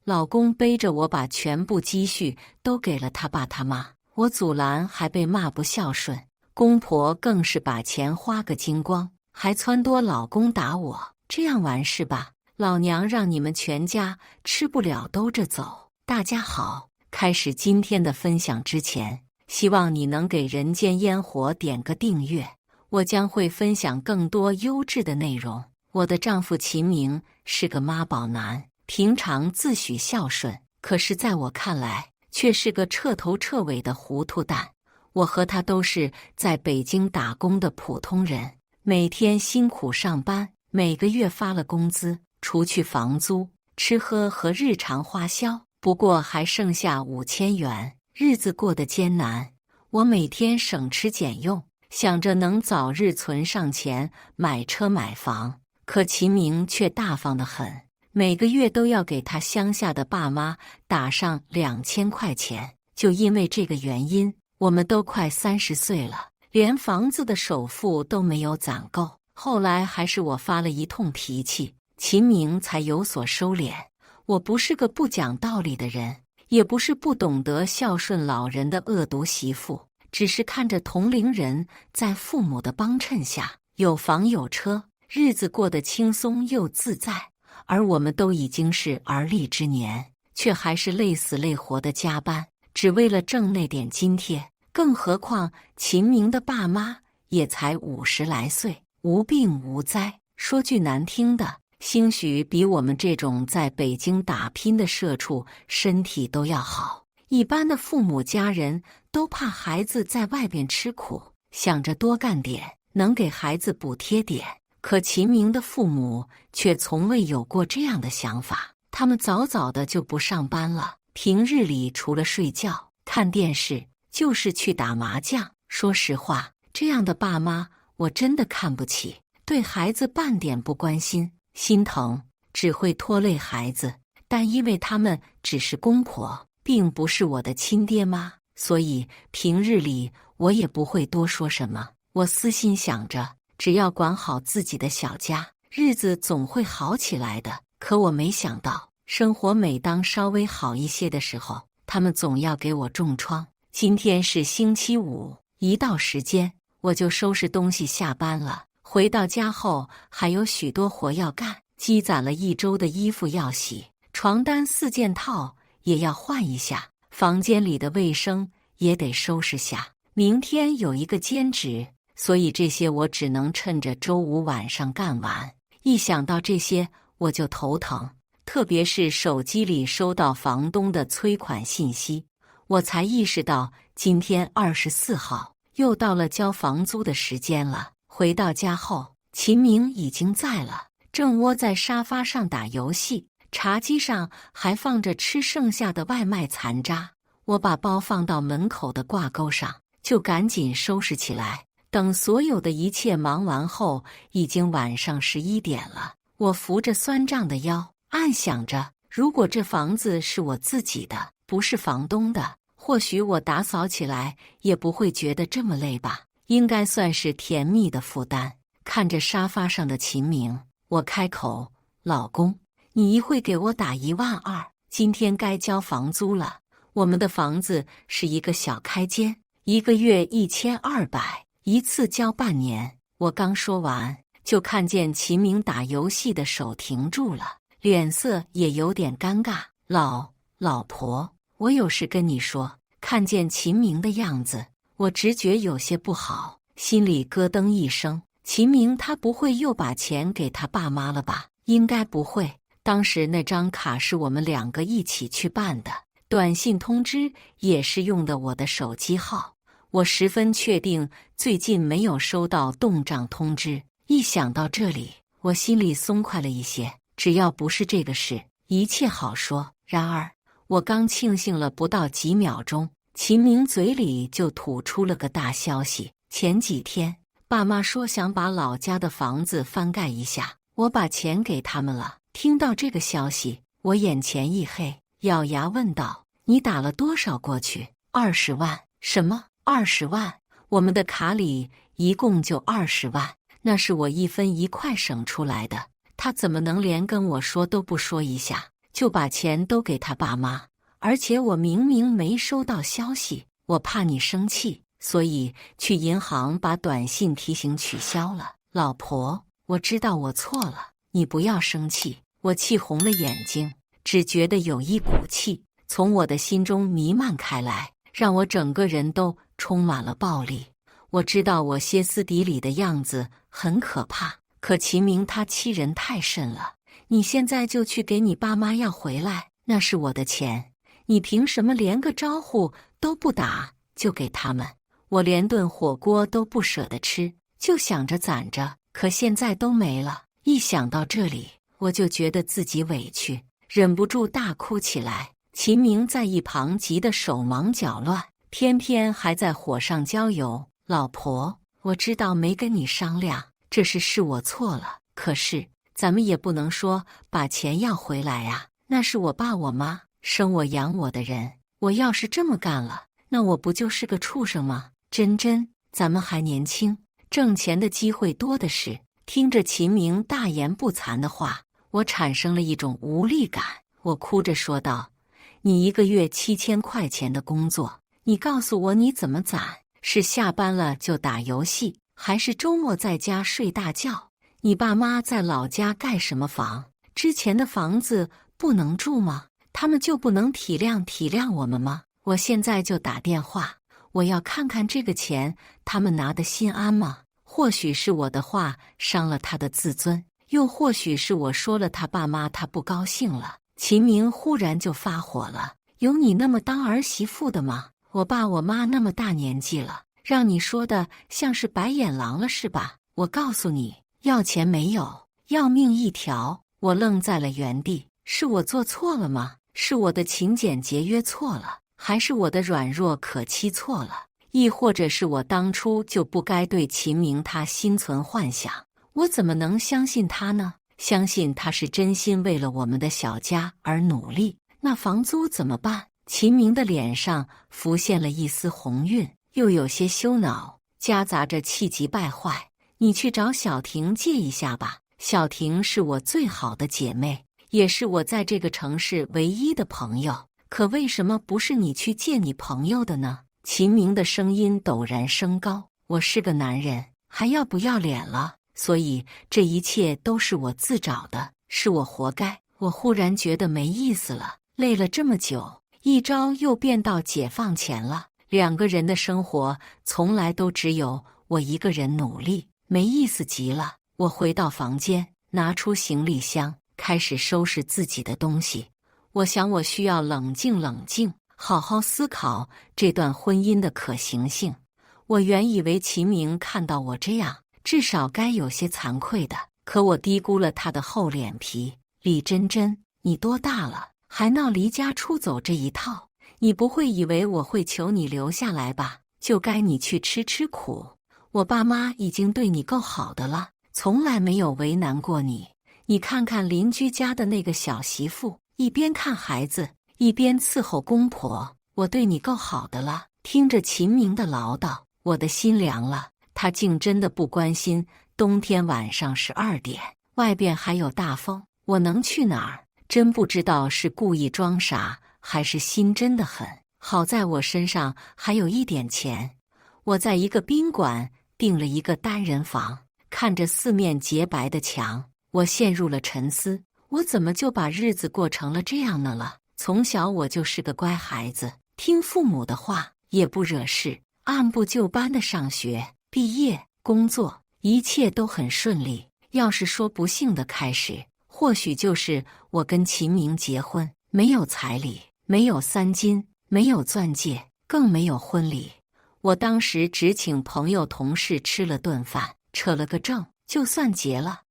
老公背着我把全部积蓄都给了他爸他妈，我阻拦还被骂不孝顺，公婆更是把钱花个精光，还撺掇老公打我。这样完事吧，老娘让你们全家吃不了兜着走。大家好，开始今天的分享之前，希望你能给人间烟火点个订阅，我将会分享更多优质的内容。我的丈夫秦明是个妈宝男，平常自诩孝顺，可是在我看来却是个彻头彻尾的糊涂蛋。我和他都是在北京打工的普通人，每天辛苦上班，每个月发了工资，除去房租、吃喝和日常花销，不过还剩下5000元，日子过得艰难。我每天省吃俭用，想着能早日存上钱买车买房，可秦明却大方得很，每个月都要给他乡下的爸妈打上2000块钱。就因为这个原因，我们都快30岁了，连房子的首付都没有攒够。后来还是我发了一通脾气，秦明才有所收敛。我不是个不讲道理的人，也不是不懂得孝顺老人的恶毒媳妇，只是看着同龄人在父母的帮衬下有房有车，日子过得轻松又自在，而我们都已经是而立之年，却还是累死累活的加班，只为了挣那点津贴。更何况秦明的爸妈也才50来岁，无病无灾，说句难听的，兴许比我们这种在北京打拼的社畜身体都要好。一般的父母家人都怕孩子在外边吃苦，想着多干点，能给孩子补贴点。可秦明的父母却从未有过这样的想法，他们早早的就不上班了，平日里除了睡觉、看电视，就是去打麻将。说实话，这样的爸妈我真的看不起，对孩子半点不关心、心疼，只会拖累孩子。但因为他们只是公婆，并不是我的亲爹妈，所以平日里我也不会多说什么。我私心想着，只要管好自己的小家，日子总会好起来的。可我没想到，生活每当稍微好一些的时候，他们总要给我重创。今天是星期五，一到时间我就收拾东西下班了。回到家后还有许多活要干，积攒了1周的衣服要洗，床单4件套也要换一下，房间里的卫生也得收拾下。明天有一个兼职，所以这些我只能趁着周五晚上干完。一想到这些我就头疼，特别是手机里收到房东的催款信息，我才意识到今天24号又到了交房租的时间了。回到家后，秦明已经在了，正窝在沙发上打游戏，茶几上还放着吃剩下的外卖残渣。我把包放到门口的挂钩上，就赶紧收拾起来。等所有的一切忙完后，已经晚上11点了。我扶着酸胀的腰，暗想着，如果这房子是我自己的，不是房东的，或许我打扫起来也不会觉得这么累吧，应该算是甜蜜的负担。看着沙发上的秦明，我开口，老公，你一会给我打12000，今天该交房租了。我们的房子是一个小开间，一个月1200，一次交半年。我刚说完，就看见秦明打游戏的手停住了，脸色也有点尴尬。老婆，我有事跟你说。看见秦明的样子，我直觉有些不好，心里咯噔一声。秦明他不会又把钱给他爸妈了吧？应该不会，当时那张卡是我们2个一起去办的，短信通知也是用的我的手机号。我十分确定最近没有收到动账通知。一想到这里，我心里松快了一些，只要不是这个事，一切好说。然而我刚庆幸了不到几秒钟，秦明嘴里就吐出了个大消息。前几天爸妈说想把老家的房子翻盖一下，我把钱给他们了。听到这个消息，我眼前一黑，咬牙问道，你打了多少过去？20万？什么20万？我们的卡里一共就20万，那是我1分1块省出来的，他怎么能连跟我说都不说一下就把钱都给他爸妈，而且我明明没收到消息，我怕你生气，所以去银行把短信提醒取消了。老婆，我知道我错了，你不要生气。我气红了眼睛，只觉得有一股气从我的心中弥漫开来，让我整个人都充满了暴力。我知道我歇斯底里的样子很可怕，可齐明他欺人太甚了。你现在就去给你爸妈要回来，那是我的钱，你凭什么连个招呼都不打就给他们？我连顿火锅都不舍得吃，就想着攒着，可现在都没了。一想到这里，我就觉得自己委屈，忍不住大哭起来。齐明在一旁急得手忙脚乱，偏偏还在火上浇油。老婆，我知道没跟你商量，这事是我错了，可是咱们也不能说把钱要回来呀，那是我爸我妈生我养我的人，我要是这么干了，那我不就是个畜生吗？真真，咱们还年轻，挣钱的机会多的是。听着秦明大言不惭的话，我产生了一种无力感。我哭着说道：你一个月7000块钱的工作，你告诉我你怎么攒？是下班了就打游戏，还是周末在家睡大觉？你爸妈在老家盖什么房？之前的房子不能住吗？他们就不能体谅体谅我们吗？我现在就打电话，我要看看这个钱他们拿得心安吗？或许是我的话伤了他的自尊，又或许是我说了他爸妈他不高兴了。秦明忽然就发火了：有你那么当儿媳妇的吗？我爸我妈那么大年纪了，让你说的像是白眼狼了是吧？我告诉你，要钱没有，要命一条。我愣在了原地，是我做错了吗？是我的勤俭节约错了，还是我的软弱可欺错了？亦或者是我当初就不该对秦明他心存幻想？我怎么能相信他呢？相信他是真心为了我们的小家而努力。那房租怎么办？秦明的脸上浮现了一丝红晕，又有些羞恼，夹杂着气急败坏。你去找小婷借一下吧，小婷是我最好的姐妹，也是我在这个城市唯一的朋友。可为什么不是你去借你朋友的呢？秦明的声音陡然升高：我是个男人，还要不要脸了？所以这一切都是我自找的，是我活该。我忽然觉得没意思了，累了这么久，一朝又变到解放前了。两个人的生活从来都只有我一个人努力，没意思极了。我回到房间，拿出行李箱，开始收拾自己的东西。我想我需要冷静冷静，好好思考这段婚姻的可行性。我原以为秦明看到我这样，至少该有些惭愧的，可我低估了他的厚脸皮。李珍珍，你多大了，还闹离家出走这一套？你不会以为我会求你留下来吧？就该你去吃吃苦。我爸妈已经对你够好的了，从来没有为难过你。你看看邻居家的那个小媳妇，一边看孩子，一边伺候公婆，我对你够好的了。听着秦明的唠叨，我的心凉了。他竟真的不关心冬天晚上12点，外边还有大风，我能去哪儿？真不知道是故意装傻，还是心真的很。好在我身上还有一点钱，我在一个宾馆订了一个单人房。看着四面洁白的墙，我陷入了沉思。我怎么就把日子过成了这样呢了？从小我就是个乖孩子，听父母的话，也不惹事，按部就班的上学、毕业、工作，一切都很顺利。要是说不幸的开始，或许就是我跟秦明结婚，没有彩礼，没有3金，没有钻戒，更没有婚礼。我当时只请朋友同事吃了顿饭，扯了个证，就算结了。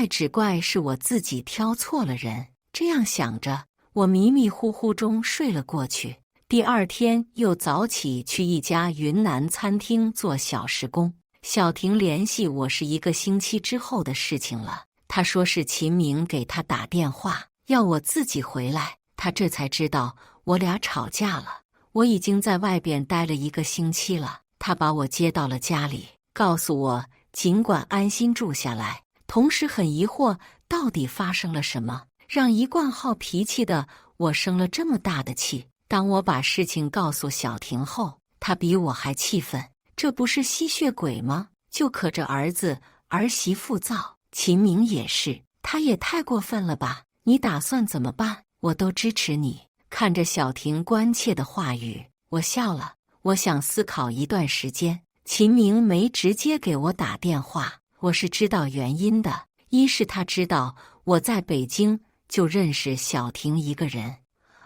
只怪是我自己挑错了人。这样想着，我迷迷糊糊中睡了过去。第二天又早起去一家云南餐厅做小时工。小婷联系我是1个星期之后的事情了。她说是秦明给她打电话，要我自己回来。她这才知道我俩吵架了。我已经在外边待了1个星期了。她把我接到了家里，告诉我尽管安心住下来，同时很疑惑到底发生了什么。让一贯好脾气的我生了这么大的气。当我把事情告诉小婷后，她比我还气愤，这不是吸血鬼吗？就可着儿子儿媳妇造。秦明也是，他也太过分了吧？你打算怎么办？我都支持你。看着小婷关切的话语，我笑了。我想思考一段时间。秦明没直接给我打电话，我是知道原因的。一是他知道我在北京就认识小婷一个人，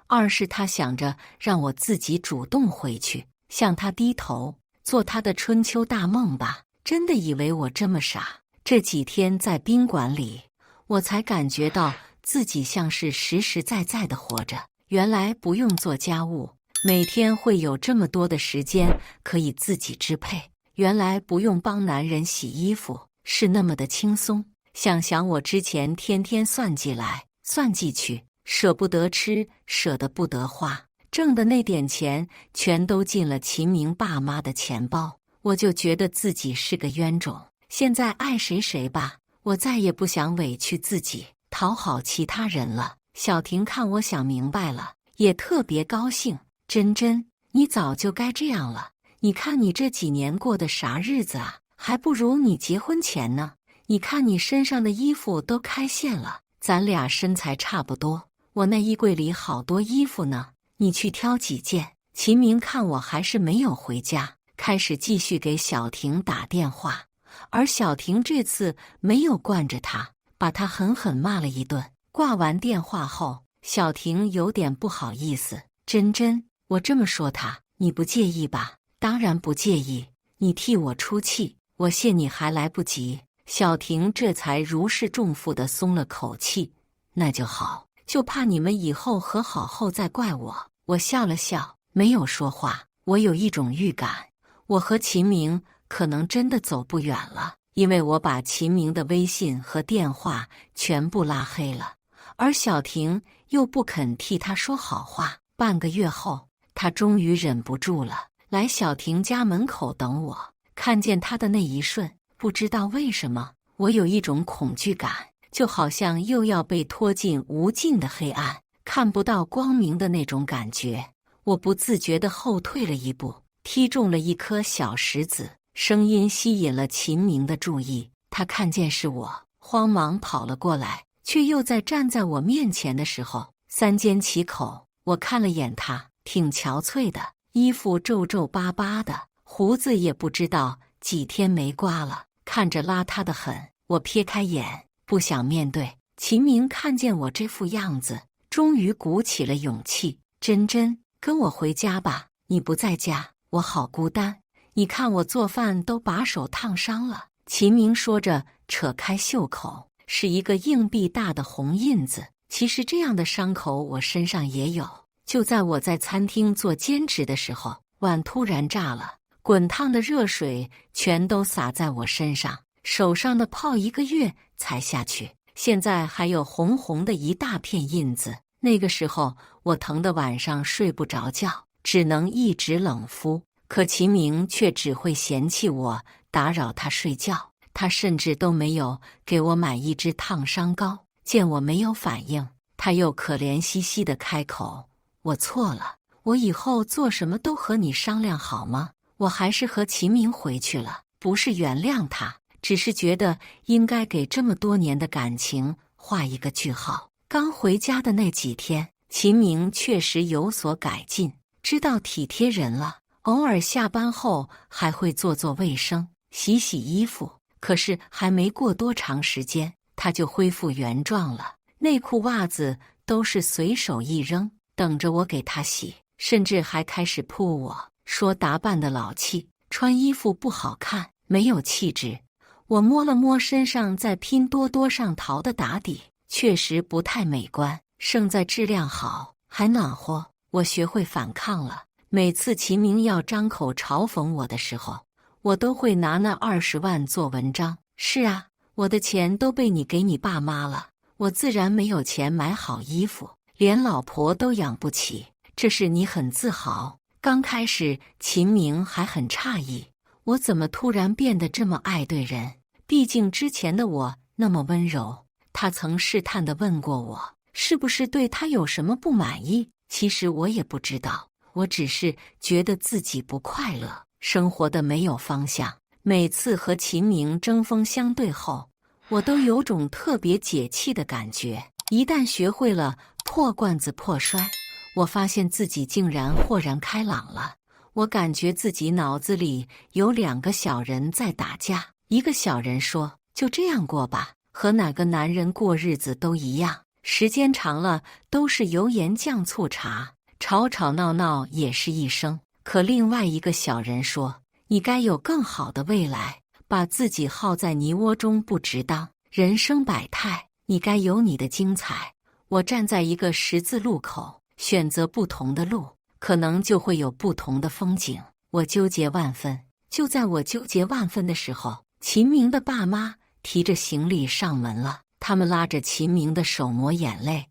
二是他想着让我自己主动回去，向他低头，做他的春秋大梦吧。真的以为我这么傻？这几天在宾馆里，我才感觉到自己像是实实在在的活着。原来不用做家务，每天会有这么多的时间可以自己支配。原来不用帮男人洗衣服是那么的轻松。想想我之前天天算计来算计去，舍不得吃，舍得不得花，挣的那点钱全都进了秦明爸妈的钱包，我就觉得自己是个冤种。现在爱谁谁吧，我再也不想委屈自己，讨好其他人了。小婷看我想明白了，也特别高兴。珍珍，你早就该这样了。你看你这几年过的啥日子啊，还不如你结婚前呢。你看你身上的衣服都开线了，咱俩身材差不多。我那衣柜里好多衣服呢，你去挑几件。秦明看我还是没有回家，开始继续给小婷打电话。而小婷这次没有惯着他，把他狠狠骂了一顿。挂完电话后，小婷有点不好意思。珍珍，我这么说他，你不介意吧？当然不介意，你替我出气，我谢你还来不及。小婷这才如释重负地松了口气。那就好，就怕你们以后和好后再怪我。我笑了笑，没有说话。我有一种预感，我和秦明可能真的走不远了，因为我把秦明的微信和电话全部拉黑了，而小婷又不肯替他说好话。半个月后，他终于忍不住了，来小婷家门口等我。看见他的那一瞬，不知道为什么，我有一种恐惧感，就好像又要被拖进无尽的黑暗，看不到光明的那种感觉。我不自觉地后退了一步，踢中了一颗小石子，声音吸引了秦明的注意。他看见是我，慌忙跑了过来，却又在站在我面前的时候三缄其口。我看了眼他，挺憔悴的，衣服皱皱巴巴的，胡子也不知道几天没刮了，看着邋遢得很。我撇开眼，不想面对。秦明看见我这副样子，终于鼓起了勇气。珍珍，跟我回家吧，你不在家，我好孤单。你看我做饭都把手烫伤了。秦明说着，扯开袖口，是一个硬币大的红印子。其实这样的伤口我身上也有。就在我在餐厅做兼职的时候，碗突然炸了，滚烫的热水全都洒在我身上，手上的泡1个月才下去，现在还有红红的一大片印子。那个时候我疼得晚上睡不着觉，只能一直冷敷。可秦明却只会嫌弃我打扰他睡觉，他甚至都没有给我买一支烫伤膏。见我没有反应，他又可怜兮兮地开口：我错了，我以后做什么都和你商量好吗？我还是和秦明回去了，不是原谅他，只是觉得应该给这么多年的感情画一个句号。刚回家的那几天，秦明确实有所改进，知道体贴人了，偶尔下班后还会做做卫生，洗洗衣服。可是还没过多长时间，他就恢复原状了，内裤袜子都是随手一扔，等着我给他洗，甚至还开始扑我，说打扮的老气，穿衣服不好看，没有气质。我摸了摸身上在拼多多上淘的打底，确实不太美观，胜在质量好，还暖和。我学会反抗了，每次秦明要张口嘲讽我的时候，我都会拿那20万做文章。是啊，我的钱都被你给你爸妈了，我自然没有钱买好衣服，连老婆都养不起，这是你很自豪。刚开始秦明还很诧异，我怎么突然变得这么爱对人，毕竟之前的我那么温柔。他曾试探地问过我，是不是对他有什么不满意？其实我也不知道，我只是觉得自己不快乐，生活的没有方向。每次和秦明针锋相对后，我都有种特别解气的感觉。一旦学会了破罐子破摔，我发现自己竟然豁然开朗了。我感觉自己脑子里有2个小人在打架，一个小人说：“就这样过吧，和哪个男人过日子都一样，时间长了都是油盐酱醋茶，吵吵闹闹也是一生。”可另外一个小人说：“你该有更好的未来，把自己耗在泥窝中不值当。人生百态，你该有你的精彩。”我站在一个十字路口，选择不同的路，可能就会有不同的风景。我纠结万分。就在我纠结万分的时候，秦明的爸妈提着行李上门了。他们拉着秦明的手抹眼泪：“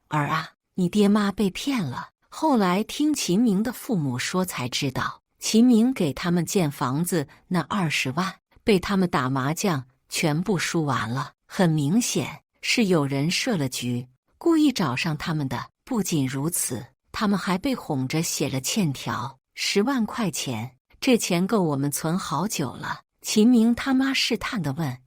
儿啊，你爹妈被骗了。”后来听秦明的父母说才知道，秦明给他们建房子那20万被他们打麻将全部输完了。很明显是有人设了局，故意找上他们的。不仅如此，他们还被哄着写了欠条，10万块钱，这钱够我们存好久了。秦明他妈试探地问：“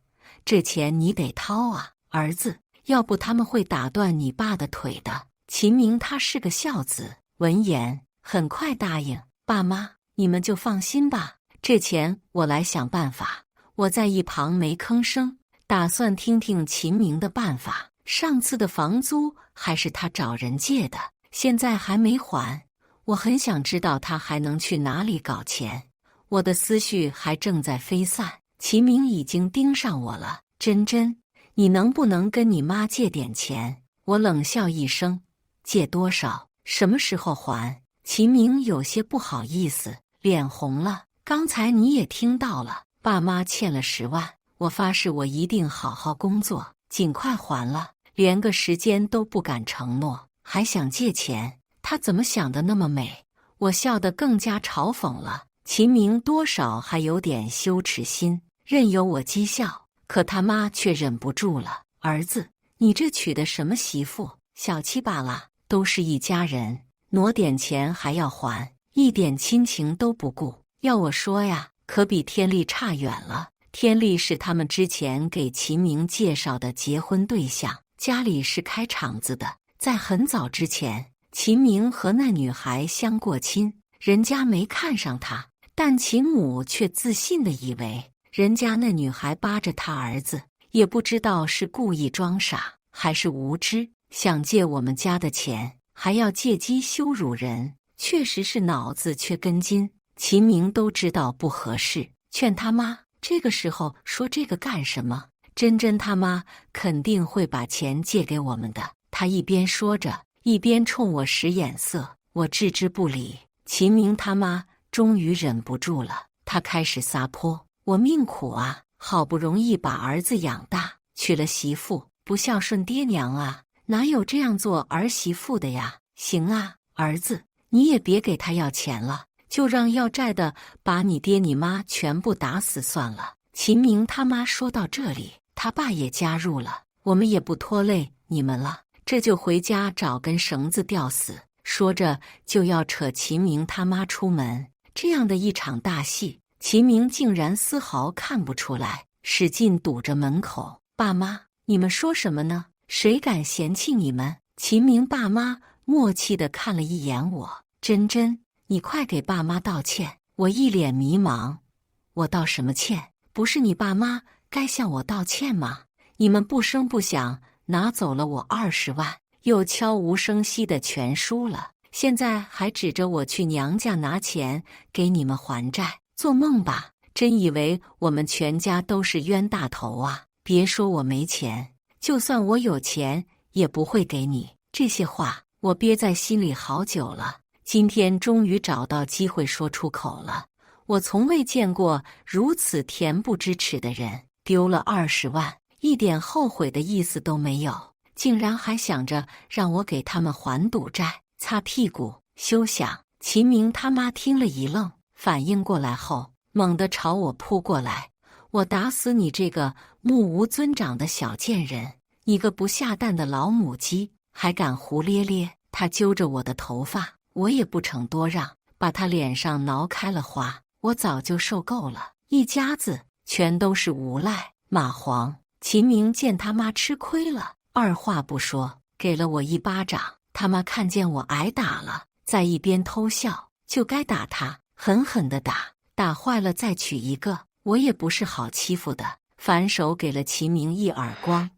这钱你得掏啊，儿子，要不他们会打断你爸的腿的。”秦明他是个孝子，闻言很快答应：“爸妈，你们就放心吧，这钱我来想办法。”我在一旁没吭声，打算听听秦明的办法。上次的房租还是他找人借的，现在还没还。我很想知道他还能去哪里搞钱。我的思绪还正在飞散，秦明已经盯上我了。“珍珍，你能不能跟你妈借点钱？”我冷笑一声：“借多少？什么时候还？”秦明有些不好意思，脸红了。刚才你也听到了，爸妈欠了10万，我发誓我一定好好工作，尽快还了。连个时间都不敢承诺，还想借钱，他怎么想的那么美？我笑得更加嘲讽了。秦明多少还有点羞耻心，任由我讥笑，可他妈却忍不住了：“儿子，你这娶的什么媳妇？小气罢了，都是一家人，挪点钱还要还，一点亲情都不顾。要我说呀，可比天丽差远了。”天丽是他们之前给秦明介绍的结婚对象，家里是开厂子的。在很早之前，秦明和那女孩相过亲，人家没看上他，但秦母却自信地以为人家那女孩扒着他儿子，也不知道是故意装傻还是无知，想借我们家的钱，还要借机羞辱人，确实是脑子缺根筋。秦明都知道不合适，劝他妈这个时候说这个干什么？珍珍他妈肯定会把钱借给我们的。他一边说着，一边冲我使眼色，我置之不理。秦明他妈终于忍不住了，他开始撒泼：“我命苦啊，好不容易把儿子养大，娶了媳妇，不孝顺爹娘啊，哪有这样做儿媳妇的呀？行啊，儿子，你也别给他要钱了，就让要债的把你爹你妈全部打死算了。”秦明他妈说到这里，他爸也加入了：“我们也不拖累你们了，这就回家找根绳子吊死。”说着就要扯秦明他妈出门。这样的一场大戏，秦明竟然丝毫看不出来，使劲堵着门口：“爸妈，你们说什么呢？谁敢嫌弃你们？”秦明爸妈默契地看了一眼我：“珍珍，你快给爸妈道歉。”我一脸迷茫：“我道什么歉？不是你爸妈该向我道歉吗？你们不声不响拿走了我20万，又悄无声息的全输了，现在还指着我去娘家拿钱给你们还债，做梦吧！真以为我们全家都是冤大头啊？别说我没钱，就算我有钱也不会给你。”这些话我憋在心里好久了，今天终于找到机会说出口了。我从未见过如此恬不知耻的人，丢了20万，一点后悔的意思都没有，竟然还想着让我给他们还赌债、擦屁股。休想！秦明他妈听了一愣，反应过来后，猛地朝我扑过来：“我打死你这个目无尊长的小贱人！你个不下蛋的老母鸡！”还敢胡咧咧。他揪着我的头发，我也不逞多让，把他脸上挠开了花。我早就受够了，一家子全都是无赖蚂蟥。秦明见他妈吃亏了，二话不说给了我一巴掌。他妈看见我挨打了，在一边偷笑，就该打他，狠狠地打，打坏了再娶一个。我也不是好欺负的，反手给了秦明一耳光。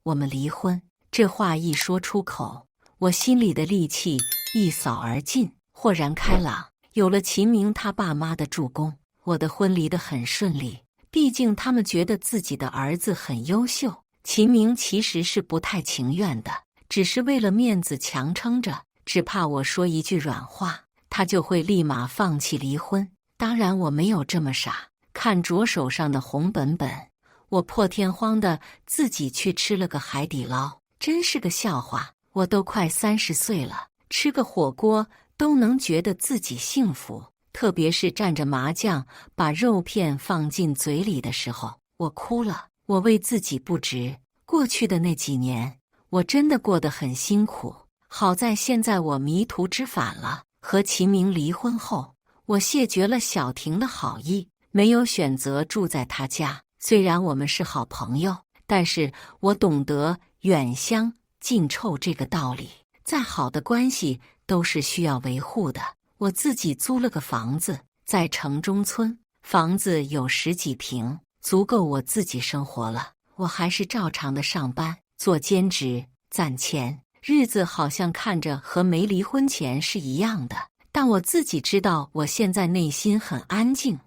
我们离婚。这话一说出口，我心里的戾气一扫而尽，豁然开朗。有了秦明他爸妈的助攻，我的婚离得很顺利。毕竟他们觉得自己的儿子很优秀。秦明其实是不太情愿的，只是为了面子强撑着，只怕我说一句软话，他就会立马放弃离婚。当然我没有这么傻，看着手上的红本本，我破天荒的自己去吃了个海底捞，真是个笑话。我都快30岁了，吃个火锅都能觉得自己幸福，特别是蘸着麻酱把肉片放进嘴里的时候，我哭了。我为自己不值。过去的那几年，我真的过得很辛苦。好在现在我迷途知返了。和秦明离婚后，我谢绝了小婷的好意，没有选择住在他家。虽然我们是好朋友，但是我懂得远香近臭这个道理。再好的关系都是需要维护的。我自己租了个房子，在城中村，房子有10几平，足够我自己生活了。我还是照常的上班，做兼职，攒钱，日子好像看着和没离婚前是一样的。但我自己知道，我现在内心很安静，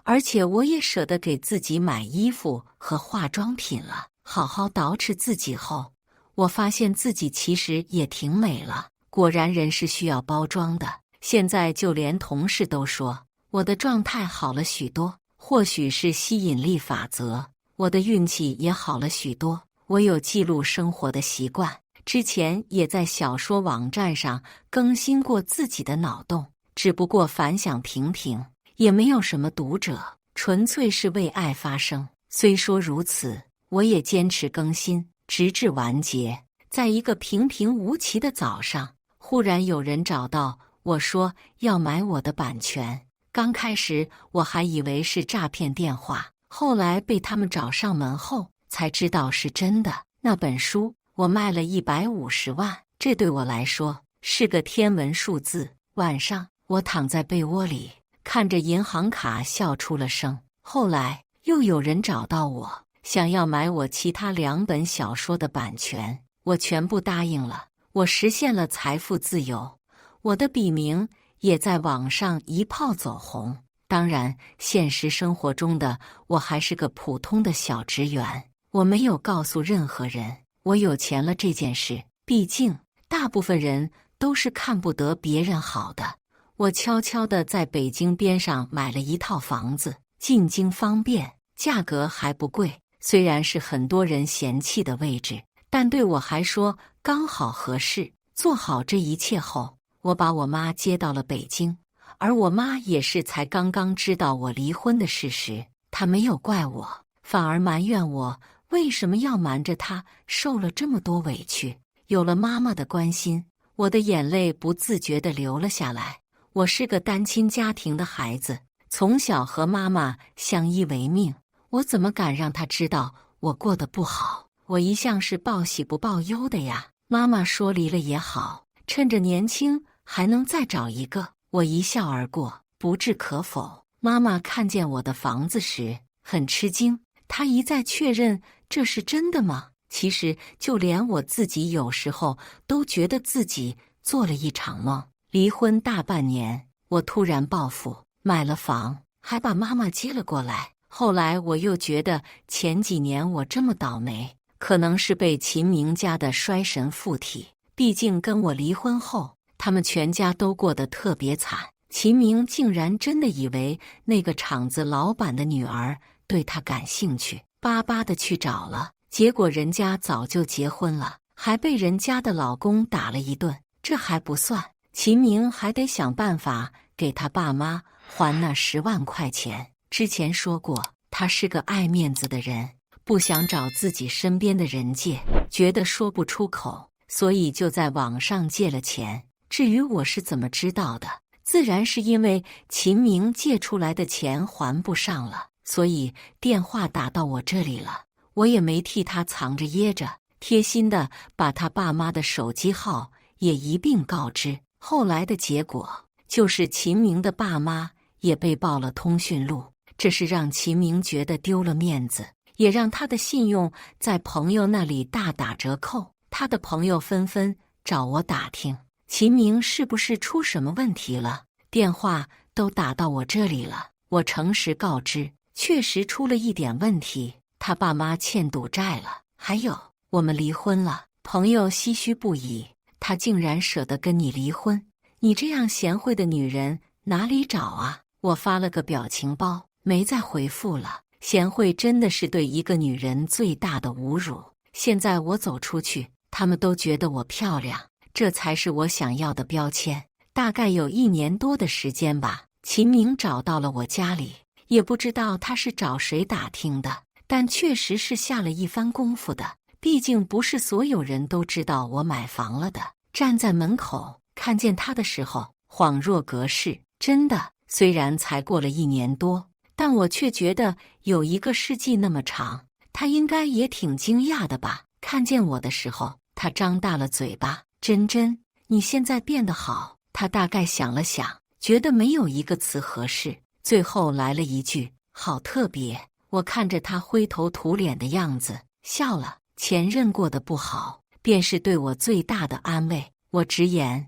而且我也舍得给自己买衣服和化妆品了。好好捯饬自己后，我发现自己其实也挺美了。果然人是需要包装的。现在就连同事都说我的状态好了许多，或许是吸引力法则，我的运气也好了许多。我有记录生活的习惯，之前也在小说网站上更新过自己的脑洞，只不过反响平平，也没有什么读者，纯粹是为爱发声。虽说如此，我也坚持更新，直至完结。在一个平平无奇的早上，忽然有人找到我说要买我的版权。刚开始我还以为是诈骗电话，后来被他们找上门后才知道是真的。那本书我卖了150万，这对我来说是个天文数字。晚上我躺在被窝里，看着银行卡笑出了声。后来又有人找到我，想要买我其他2本小说的版权，我全部答应了。我实现了财富自由，我的笔名也在网上一炮走红。当然，现实生活中的我还是个普通的小职员，我没有告诉任何人我有钱了这件事。毕竟，大部分人都是看不得别人好的。我悄悄地在北京边上买了一套房子，进京方便，价格还不贵。虽然是很多人嫌弃的位置，但对我还说刚好合适。做好这一切后，我把我妈接到了北京，而我妈也是才刚刚知道我离婚的事实。她没有怪我，反而埋怨我为什么要瞒着她受了这么多委屈。有了妈妈的关心，我的眼泪不自觉地流了下来。我是个单亲家庭的孩子，从小和妈妈相依为命，我怎么敢让她知道我过得不好？我一向是报喜不报忧的呀。妈妈说离了也好，趁着年轻还能再找一个。我一笑而过，不置可否。妈妈看见我的房子时很吃惊，她一再确认这是真的吗？其实就连我自己有时候都觉得自己做了一场梦。离婚大半年，我突然暴富，买了房，还把妈妈接了过来。后来我又觉得前几年我这么倒霉，可能是被秦明家的衰神附体。毕竟跟我离婚后，他们全家都过得特别惨。秦明竟然真的以为那个厂子老板的女儿对他感兴趣，巴巴的去找了。结果人家早就结婚了，还被人家的老公打了一顿。这还不算，秦明还得想办法给他爸妈还那10万块钱。之前说过，他是个爱面子的人，不想找自己身边的人借，觉得说不出口，所以就在网上借了钱。至于我是怎么知道的，自然是因为秦明借出来的钱还不上了，所以电话打到我这里了。我也没替他藏着掖着，贴心的把他爸妈的手机号也一并告知。后来的结果就是秦明的爸妈也被爆了通讯录，这是让秦明觉得丢了面子，也让他的信用在朋友那里大打折扣。他的朋友纷纷找我打听秦明是不是出什么问题了，电话都打到我这里了。我诚实告知，确实出了一点问题，他爸妈欠赌债了，还有我们离婚了。朋友唏嘘不已，他竟然舍得跟你离婚，你这样贤惠的女人哪里找啊？我发了个表情包，没再回复了。贤惠真的是对一个女人最大的侮辱。现在我走出去，他们都觉得我漂亮，这才是我想要的标签。大概有1年多的时间吧，秦明找到了我家里，也不知道他是找谁打听的，但确实是下了一番功夫的。毕竟不是所有人都知道我买房了的。站在门口看见他的时候，恍若隔世。真的，虽然才过了1年多，但我却觉得有1个世纪那么长。他应该也挺惊讶的吧？看见我的时候，他张大了嘴巴。珍珍，你现在变得好。他大概想了想，觉得没有一个词合适，最后来了一句好特别。我看着他灰头土脸的样子，笑了。前任过得不好，便是对我最大的安慰。我直言，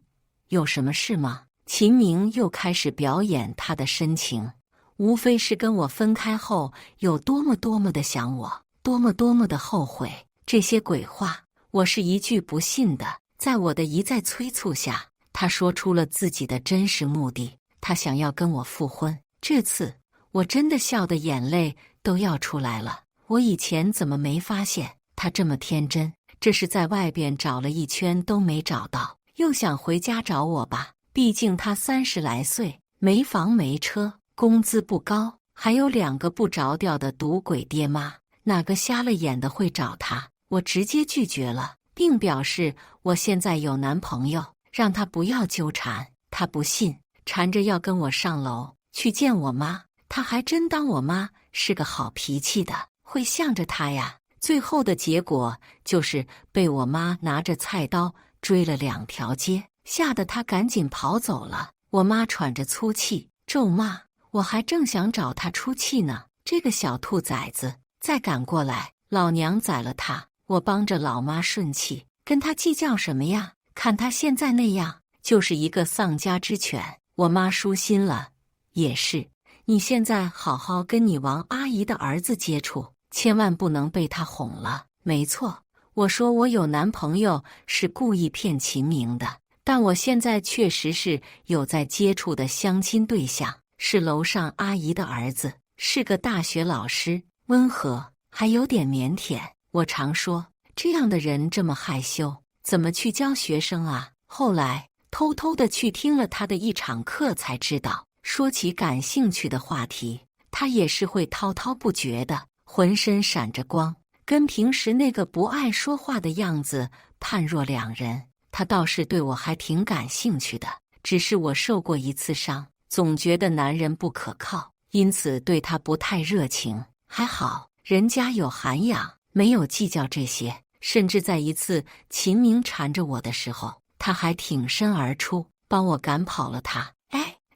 有什么事吗？秦明又开始表演他的深情，无非是跟我分开后有多么的想我，多么的后悔。这些鬼话我是一句不信的。在我的一再催促下，他说出了自己的真实目的，他想要跟我复婚。这次我真的笑得眼泪都要出来了。我以前怎么没发现他这么天真？这是在外边找了一圈都没找到，又想回家找我吧？毕竟他30来岁，没房没车，工资不高，还有2个不着调的赌鬼爹妈，哪个瞎了眼的会找他？我直接拒绝了，并表示我现在有男朋友，让他不要纠缠。他不信，缠着要跟我上楼去见我妈。他还真当我妈是个好脾气的，会向着他呀。最后的结果就是被我妈拿着菜刀追了2条街，吓得他赶紧跑走了。我妈喘着粗气咒骂，我还正想找他出气呢，这个小兔崽子再赶过来，老娘宰了他！我帮着老妈顺气，跟他计较什么呀？看他现在那样，就是一个丧家之犬。我妈舒心了，也是，你现在好好跟你王阿姨的儿子接触，千万不能被他哄了。没错，我说我有男朋友是故意骗秦明的，但我现在确实是有在接触的相亲对象，是楼上阿姨的儿子，是个大学老师，温和，还有点腼腆。我常说，这样的人这么害羞，怎么去教学生啊？后来偷偷的去听了他的一场课，才知道，说起感兴趣的话题，他也是会滔滔不绝的，浑身闪着光，跟平时那个不爱说话的样子判若两人。他倒是对我还挺感兴趣的，只是我受过1次伤，总觉得男人不可靠，因此对他不太热情。还好人家有涵养，没有计较这些。甚至在一次秦明缠着我的时候，他还挺身而出，帮我赶跑了他。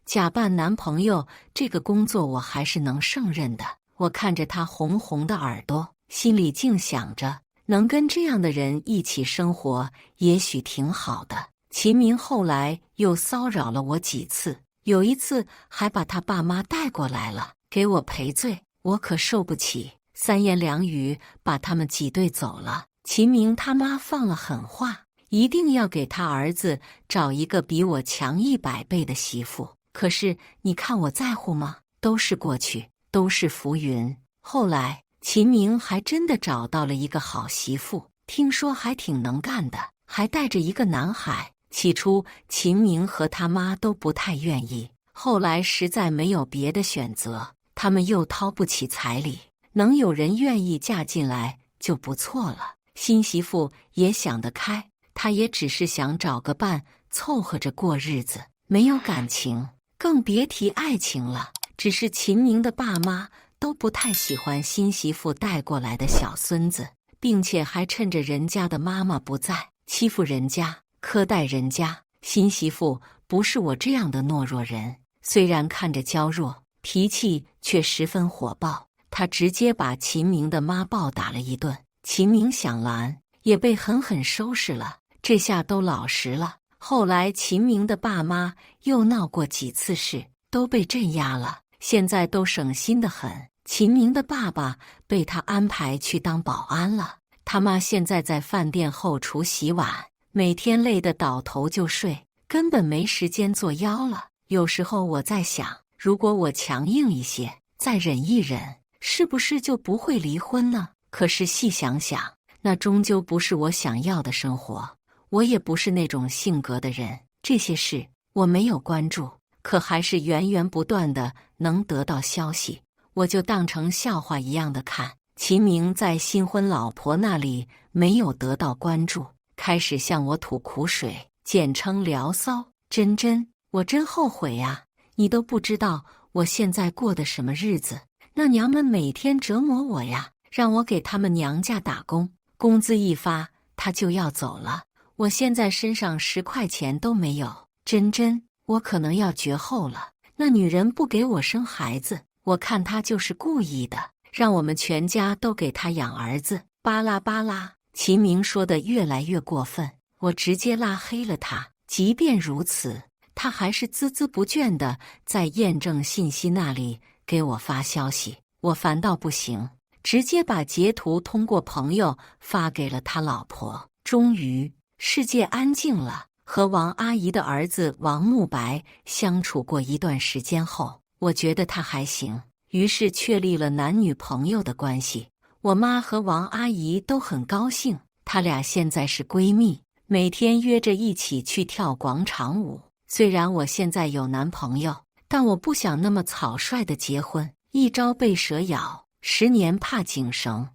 假扮男朋友这个工作我还是能胜任的。我看着他红红的耳朵，心里竟想着，能跟这样的人一起生活也许挺好的。秦明后来又骚扰了我几次，有一次还把他爸妈带过来了，给我赔罪，我可受不起，三言两语把他们挤兑走了。秦明他妈放了狠话，一定要给他儿子找一个比我强100倍的媳妇。可是你看我在乎吗？都是过去，都是浮云。后来秦明还真的找到了一个好媳妇，听说还挺能干的，还带着一个男孩。起初秦明和他妈都不太愿意，后来实在没有别的选择，他们又掏不起彩礼，能有人愿意嫁进来就不错了。新媳妇也想得开，他也只是想找个伴凑合着过日子，没有感情，更别提爱情了。只是秦明的爸妈都不太喜欢新媳妇带过来的小孙子，并且还趁着人家的妈妈不在，欺负人家，苛待人家。新媳妇不是我这样的懦弱人，虽然看着娇弱，脾气却十分火爆。她直接把秦明的妈暴打了一顿，秦明想拦，也被狠狠收拾了，这下都老实了。后来秦明的爸妈又闹过几次事，都被镇压了，现在都省心得很。秦明的爸爸被他安排去当保安了，他妈现在在饭店后厨洗碗，每天累得倒头就睡，根本没时间做腰了。有时候我在想，如果我强硬一些，再忍一忍，是不是就不会离婚呢？可是细想想，那终究不是我想要的生活，我也不是那种性格的人。这些事我没有关注，可还是源源不断的能得到消息，我就当成笑话一样的看。秦明在新婚老婆那里没有得到关注，开始向我吐苦水，简称聊骚。真真，我真后悔呀！你都不知道我现在过的什么日子，那娘们每天折磨我呀，让我给他们娘家打工，工资一发她就要走了，我现在身上10块钱都没有。真真，我可能要绝后了。那女人不给我生孩子，我看她就是故意的，让我们全家都给她养儿子。巴拉巴拉，秦明说的越来越过分，我直接拉黑了他。即便如此，他还是孜孜不倦地在验证信息那里给我发消息，我烦到不行，直接把截图通过朋友发给了他老婆。终于，世界安静了。和王阿姨的儿子王慕白相处过一段时间后，我觉得他还行，于是确立了男女朋友的关系。我妈和王阿姨都很高兴，她俩现在是闺蜜，每天约着一起去跳广场舞。虽然我现在有男朋友，但我不想那么草率的结婚，一朝被蛇咬，10年怕井绳。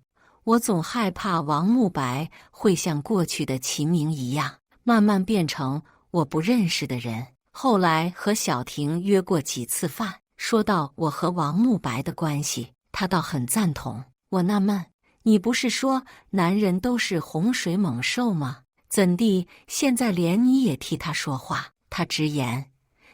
我总害怕王慕白会像过去的秦明一样，慢慢变成我不认识的人。后来和小婷约过几次饭，说到我和王慕白的关系，他倒很赞同。我纳闷，你不是说男人都是洪水猛兽吗？怎地现在连你也替他说话？他直言，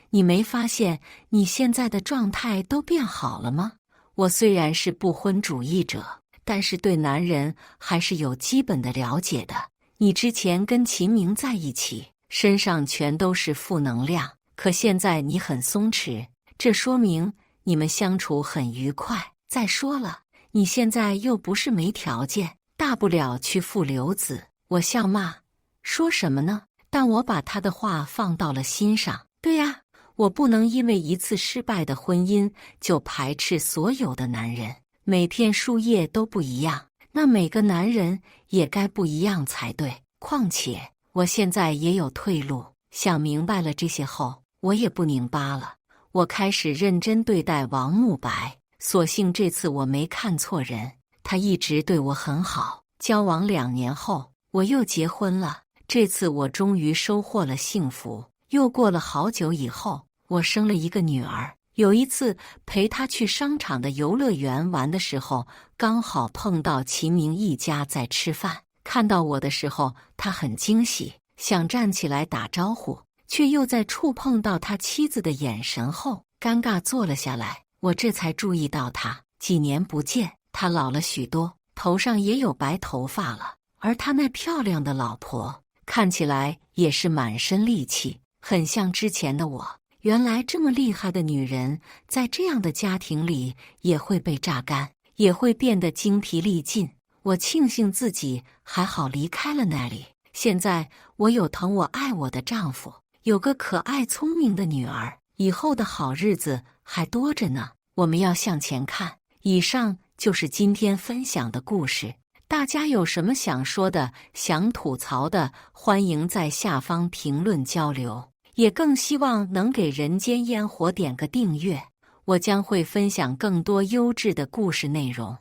你没发现你现在的状态都变好了吗？我虽然是不婚主义者，但是对男人还是有基本的了解的。你之前跟秦明在一起，身上全都是负能量，可现在你很松弛，这说明你们相处很愉快。再说了，你现在又不是没条件，大不了去负流子。我笑骂，说什么呢？但我把他的话放到了心上。对呀，我不能因为一次失败的婚姻就排斥所有的男人。每片树叶都不一样，那每个男人也该不一样才对。况且我现在也有退路，想明白了这些后，我也不拧巴了。我开始认真对待王慕白，所幸这次我没看错人，他一直对我很好。交往2年后，我又结婚了。这次我终于收获了幸福。又过了好久以后，我生了一个女儿。有一次陪她去商场的游乐园玩的时候，刚好碰到秦明一家在吃饭。看到我的时候，他很惊喜，想站起来打招呼，却又在触碰到他妻子的眼神后，尴尬坐了下来。我这才注意到他，几年不见，他老了许多，头上也有白头发了。而他那漂亮的老婆，看起来也是满身戾气，很像之前的我。原来这么厉害的女人，在这样的家庭里也会被榨干，也会变得精疲力尽。我庆幸自己还好离开了那里。现在我有疼我爱我的丈夫，有个可爱聪明的女儿，以后的好日子还多着呢。我们要向前看。以上就是今天分享的故事。大家有什么想说的、想吐槽的，欢迎在下方评论交流。也更希望能给人间烟火点个订阅，我将会分享更多优质的故事内容。